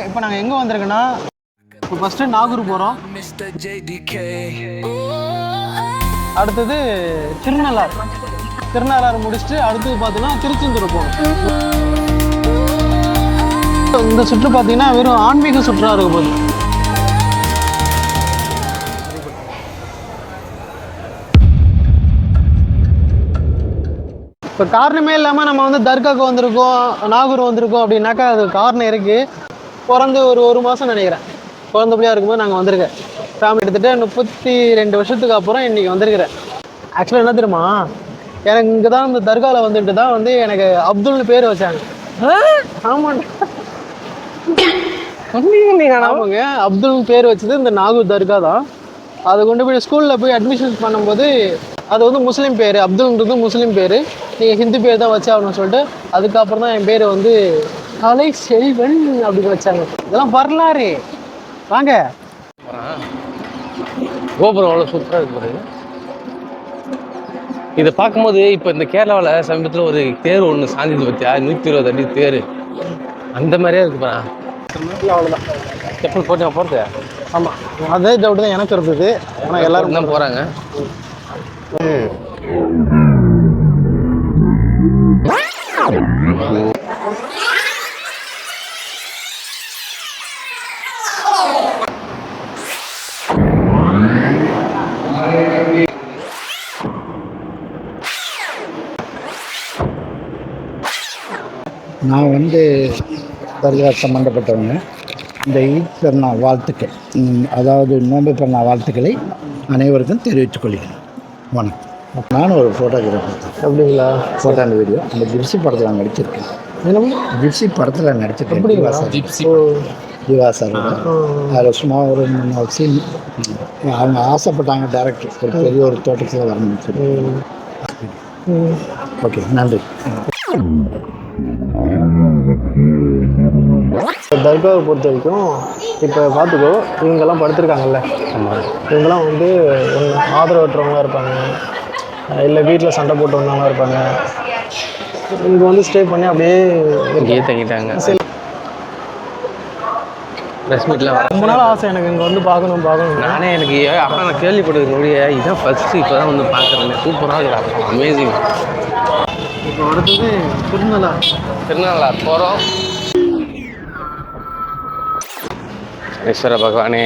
இப்போ நாங்கள் எங்கே வந்திருக்கோன்னா இப்போ ஃபஸ்ட்டு நாகூர் போகிறோம், அடுத்தது திருநள்ளாறு முடிச்சுட்டு அடுத்தது பார்த்தீங்கன்னா திருச்செந்தூர் போகணும். இந்த சுற்று பார்த்தீங்கன்னா வெறும் ஆன்மீக சுற்றுலா இருக்க போகுது. இப்போ காரணமே இல்லாமல் நம்ம வந்து தர்காவுக்கு வந்திருக்கோம், நாகூர் வந்திருக்கோம் அப்படின்னாக்கா அது காரணம் இருக்குது. பிறந்து ஒரு மாதம் நினைக்கிறேன், குழந்த பிள்ளையாக இருக்கும்போது நாங்கள் வந்திருக்கேன். ஃபேமிலி எடுத்துகிட்டு 32 வருஷத்துக்கு அப்புறம் இன்றைக்கி வந்திருக்கிறேன். ஆக்சுவலாக என்ன தெரியுமா, எனக்கு இங்கே தான் இந்த தர்காவில் வந்துட்டு தான் வந்து எனக்கு அப்துல்னு பேர் வச்சாங்க. ஆமாங்க, ஆமாங்க, அப்துல்னு பேர் வச்சது இந்த நாகூர் தர்கா தான். அதை கொண்டு போய் ஸ்கூலில் போய் அட்மிஷன் பண்ணும்போது அது வந்து முஸ்லீம் பேர், அப்துல்ன்றது முஸ்லீம் பேர், நீங்கள் ஹிந்தி பேர் தான் வச்சு ஆகணும்னு சொல்லிட்டு அதுக்கப்புறம் தான் என் பேர் வந்து கலை செல்வன் அப்படின்னு வச்சாங்க. இதெல்லாம் வரலாறு. வாங்க, கோபுரம் அவ்வளோ சூப்பராக இருக்கு. இதை பார்க்கும்போது இப்போ இந்த கேரளாவில் சமீபத்தில் ஒரு தேர் ஒன்று சாந்திது பற்றியா, 120 அடி தேர், அந்த மாதிரியே இருக்குப்பா. அவ்வளோதான், எப்படி போட்டு போகிறது? ஆமாம், அதே டவுட் தான் எனக்கு இருந்தது. ஆனால் எல்லாரும் தான் போகிறாங்க. நான் வந்து தர்கா சம்மந்தப்பட்டவங்க. இந்த ஈத் பெருநாள் வாழ்த்துக்கள், அதாவது நோன்பு பெருநாள் வாழ்த்துக்களை அனைவருக்கும் தெரிவித்துக் கொள்கிறேன். வணக்கம். நானும் ஒரு ஃபோட்டோகிராஃபர் தான். அப்படிங்களா? ஃபோட்டோ அண்ட் வீடியோ அந்த ஜிப்சி படத்தில் நடிச்சிருக்கேன். ஜிப்சி படத்தில் நடிச்சிருக்கேன். ஜீவா சார் அதில் சும்மா ஒரு 3 சீன். அவங்க ஆசைப்பட்டாங்க டேரக்டர் ஒரு பெரிய ஒரு தோட்டத்தில் வரணும்னு சொல்லி. ஓகே, நன்றி. தர்காவை பொறுத்த வரைக்கும் இப்போ பார்த்துக்கோ, இவங்கெல்லாம் படுத்திருக்காங்கல்ல, இவங்கெல்லாம் வந்து ஒன்று ஆதரவற்றவங்களாக இருப்பாங்க, இல்லை வீட்டில் சண்டை போட்டு வந்தவங்களாக இருப்பாங்க. இங்கே வந்து ஸ்டே பண்ணி அப்படியே தங்கிட்டாங்க. ரொம்ப நாள் ஆசை எனக்கு இங்கே வந்து பார்க்கணும். நானே எனக்கு அப்போ நான் கேள்விப்பட்டதுடைய இதான் ஃபஸ்ட்டு இப்போ தான் வந்து பார்க்குறேன். சூப்பராக இருக்குது, அமேசிங். இப்போ அடுத்தது திருநள்ளாறு போகிறோம். ஈஸ்வர பகவானே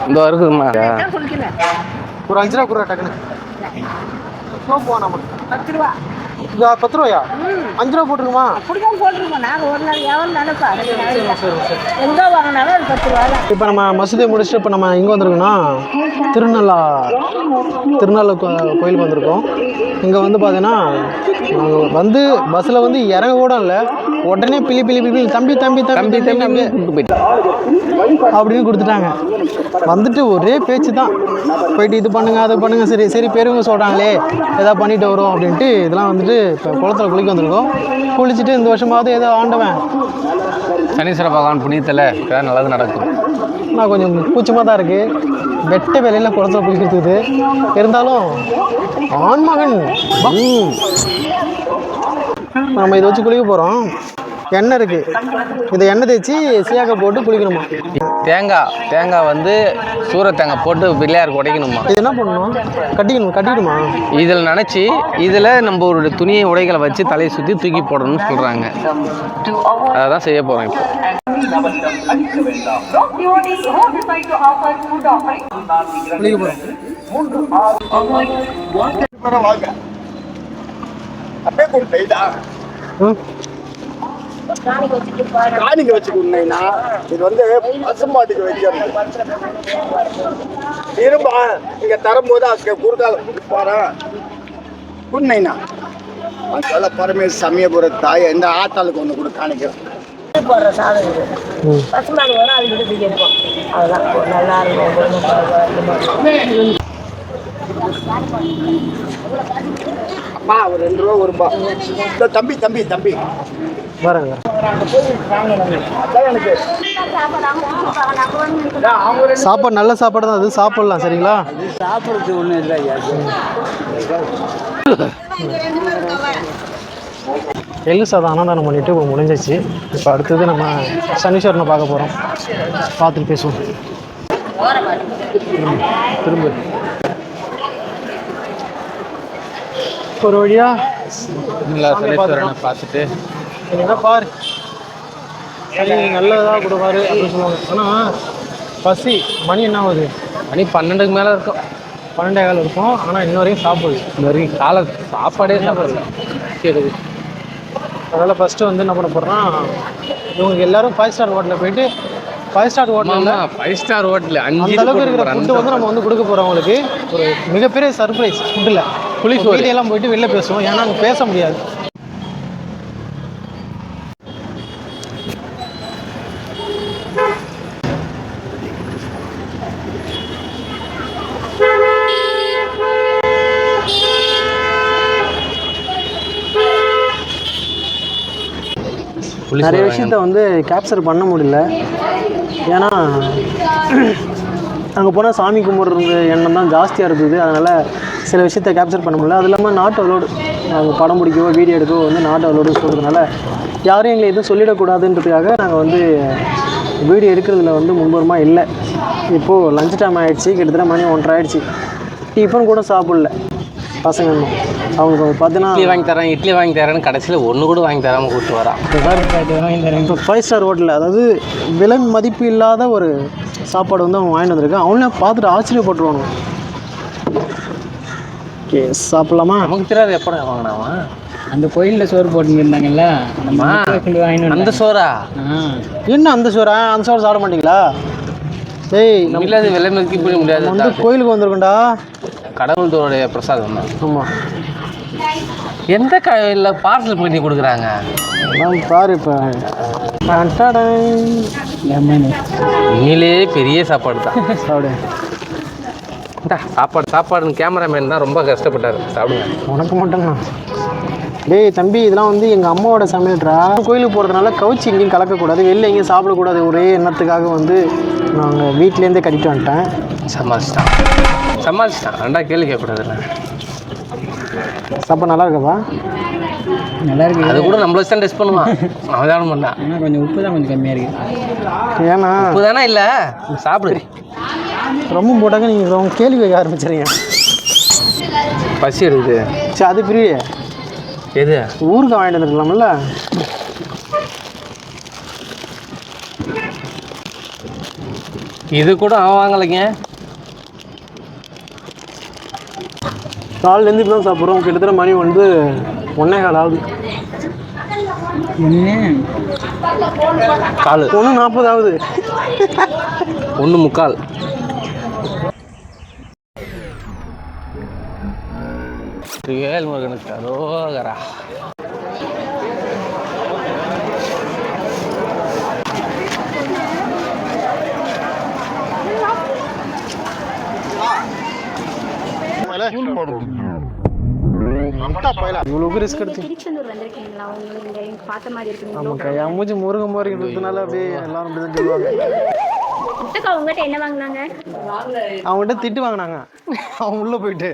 இந்த இருக்குதுமா, ஒரு 5 ரூபா குடுறா டக்குன்னு. போனா 10 ரூபா. 10 ரூபாயா? 5 ரூபா போட்டுருக்குமா? இப்போ நம்ம மசூதியை முடிச்சுட்டு இப்போ நம்ம எங்கே வந்திருக்கோம்னா திருநள்ளாறு கோயிலுக்கு வந்திருக்கோம். இங்கே வந்து பார்த்தீங்கன்னா நாங்கள் வந்து பஸ்ஸில் வந்து இறங்க கூட இல்லை, உடனே பிளி தம்பி அப்படின்னு கொடுத்துட்டாங்க. வந்துட்டு ஒரே பேச்சு தான், போயிட்டு இது பண்ணுங்க அதை பண்ணுங்க, சரி பெரியவங்க சொல்கிறாங்களே எதாவது பண்ணிட்டு வரும் அப்படின்ட்டு இதெல்லாம் வந்துட்டு இப்போ குளத்தில் குளிக்க வந்திருக்கோம். குளிச்சுட்டு இந்த வருஷமாவது ஏதோ ஆண்டவன் சனீஸ்வர பகவான் புண்ணியத்தில் நல்லது நடக்கும். நான் கொஞ்சம் கூச்சமாக தான் இருக்குது, வெட்ட வேலையில் குளத்தில் குளிக்கிறது. இருந்தாலும் ஆண்மகன் நம்ம இதை வச்சு குளிக்க போகிறோம். எண்ணெய் இருக்குது, இதை எண்ணெய் தேய்ச்சி சீயாக்க போட்டு குளிக்கணுமா. தேங்காய் வந்து சூர தேங்காய் போட்டு பிள்ளையாருக்கு உடைக்கணுமா. இது என்ன பண்ணணும்? கட்டிக்கணுமா? இதில் நினச்சி இதில் நம்ம ஒரு துணியை உடைகளை வச்சு தலையை சுற்றி தூக்கி போடணும்னு சொல்கிறாங்க. அதை தான் செய்ய போகிறோம் இப்போ. காணிக்க வச்சுக்கணும்னா இது வந்து பசுமாட்டுக்கு வைக்கிறது. இரும்பா இங்க தரும்போது அதுக்கு குறுக்கால குன்னைனா சொல்ல பரமேஸ்வர சமயபுர தாய் இந்த ஆத்தாளுக்கு ஒன்று கூட காணிக்கிறோம். அப்பா ஒரு 2 ரூபா 1 ரூபா. தம்பி வரங்க. சாப்பாடு நல்ல சாப்பாடு தான், அது சாப்பிடலாம். சரிங்களா? சாப்பிட்றது ஒன்றும் இல்லை. எள்ளு சாதம் அன்னதானம் பண்ணிவிட்டு இப்போ முடிஞ்சிச்சு. இப்போ அடுத்தது நம்ம சனீஸ்வரனை பார்க்க போகிறோம். பார்த்துட்டு பேசுவோம். திரும்ப ஒரு வழியா சனீஸ்வரனை பார்த்துட்டு என்ன பாரு சரி நல்லதாக கொடுப்பாரு அப்படின்னு சொல்லுவாங்க. ஆனால் பசி மணி என்ன ஆகுது? மணி 12க்கு மேலே இருக்கும். 12:15 இருக்கும். ஆனால் இன்ன வரைக்கும் சாப்பிடுது. இந்த வரைக்கும் சாப்பாடே சாப்பிடல. சரி, அதனால் ஃபஸ்ட்டு வந்து என்ன பண்ண போகிறோம்னா இவங்க எல்லாரும் 5 ஸ்டார் ஹோட்டலில் போயிட்டு 5 ஸ்டார் ஹோட்டலில் 5 ஸ்டார் ஹோட்டல் அந்த அளவுக்கு இருக்கிற ஃபுட்டு வந்து நம்ம வந்து கொடுக்க போகிறோம். அவங்களுக்கு ஒரு மிகப்பெரிய சர்ப்ரைஸ் ஃபுட்டில். எல்லாம் போயிட்டு வெளில பேசுவோம். ஏன்னா அங்கே பேச முடியாது. நிறைய விஷயத்த வந்து கேப்சர் பண்ண முடியல. ஏன்னா அங்கே போனால் சாமி கும்பிட்ற எண்ணம் தான் ஜாஸ்தியாக இருக்குது. அதனால் சில விஷயத்த கேப்சர் பண்ண முடியல. அது இல்லாமல் நாட் அலோடு. அவங்க படம் பிடிக்கவோ வீடியோ எடுக்கவோ வந்து நாட் அலோடு சொல்கிறதுனால யாரும் எங்களை எதுவும் சொல்லிடக்கூடாதுன்றதுக்காக நாங்கள் வந்து வீடியோ எடுக்கிறதுல வந்து முன்புறமாக இல்லை. இப்போது லஞ்ச் டைம் ஆகிடுச்சு. கிட்டத்தட்ட மணி 1:30 ஆகிடுச்சு. டிஃபன் கூட சாப்பிடல பசங்க. அவங்க பார்த்தீங்கன்னா இட்லி வாங்கி தரேன்னு கடைசியில் ஒன்று கூட வாங்கி தராமல் கூப்பிட்டு வரான். இப்போ 5 ஸ்டார் ஹோட்டலில் அதாவது விலை மதிப்பு இல்லாத ஒரு சாப்பாடு வந்து அவங்க வாங்கிட்டு வந்திருக்கான். அவங்களே பார்த்துட்டு ஆச்சரியப்பட்டுருவாங்க. ஓகே சாப்பிட்லாமா? நமக்கு தெரியாது எப்போ வாங்கினாமா. அந்த கோயிலில் சோறு போட்டுருந்தாங்கல்ல அந்த சோறா? என்ன அந்த சோறா? அந்த சோறு சாப்பிட மாட்டீங்களா? ஏய் நம்ம அது விலை மதிக்க முடியாது. வந்து கோயிலுக்கு வந்திருக்கோண்டா. கடவுளோடைய பிரசாதம் தான். ஆமாம். எந்த இல்லை பார்சல் பண்ணி கொடுக்குறாங்க. நான் பாரு இப்போ நீங்களே பெரிய சாப்பாடு தான். சாப்பிடு. சாப்பாடுன்னு கேமராமேன் தான் ரொம்ப கஷ்டப்பட்டார். சாப்பிடுங்க. உனக்கு மட்டும்தான். டேய் தம்பி, இதெல்லாம் வந்து எங்கள் அம்மாவோட சமையல்றா. கோயிலுக்கு போகிறதுனால கவுச்சி எங்கேயும் கலக்கக்கூடாது, வெளில எங்கேயும் சாப்பிடக்கூடாது. ஒரே எண்ணத்துக்காக வந்து நாங்கள் வீட்லேருந்தே கட்டிட்டு வந்துட்டேன். சமாளிச்சிட்டான். ரெண்டா கேள்வி கேட்கக்கூடாதுல்ல. சாப்பாடு நல்லா இருக்கப்பா? நல்லா இருக்கு. அது கூட நம்மள வச்சு தான் டெஸ்ட் பண்ணுவான். அவன் தான் பண்ணான். ஆனால் கொஞ்சம் உப்பு தான் கொஞ்சம் கம்மியாக இருக்குது. ஏன்னா உப்பு தானே இல்லை சாப்பிடு. ரொம்ப போட்டாங்க. நீங்கள் அவங்க கேள்வி கேட்க ஆரம்பிச்சிடுங்க. பசி எடுக்குது. சரி அது பிரிய எது ஊருக்கு வாங்கிட்டு வந்துருக்கலாம்ல. இது கூட அவன் வாங்கலைங்க. காலிலேருந்து இப்போ தான் சாப்பிட்றோம். கிட்டத்தட்ட மணி வந்து 1:15 ஆகுது. 1:40 ஆகுது. 1:45. வேல்முருகனுக்கு அரோகரா. இவ்வளவு ரிஸ்க் எடுத்து திருச்செந்தூர் வந்திருக்கீங்களா? உங்களுக்கு பார்த்த மாதிரி இருக்குங்க. ஆமாக்கா, என் மூஞ்சி முருக மாதிரி இருக்கிறதுனால அப்படியே எல்லாரும் அப்படி தான் சொல்லுவாங்க. முத்தக்கா உங்ககிட்ட என்ன வாங்கினாங்க? அவங்ககிட்ட திட்டு வாங்கினாங்க. அவன் உள்ள போயிட்டு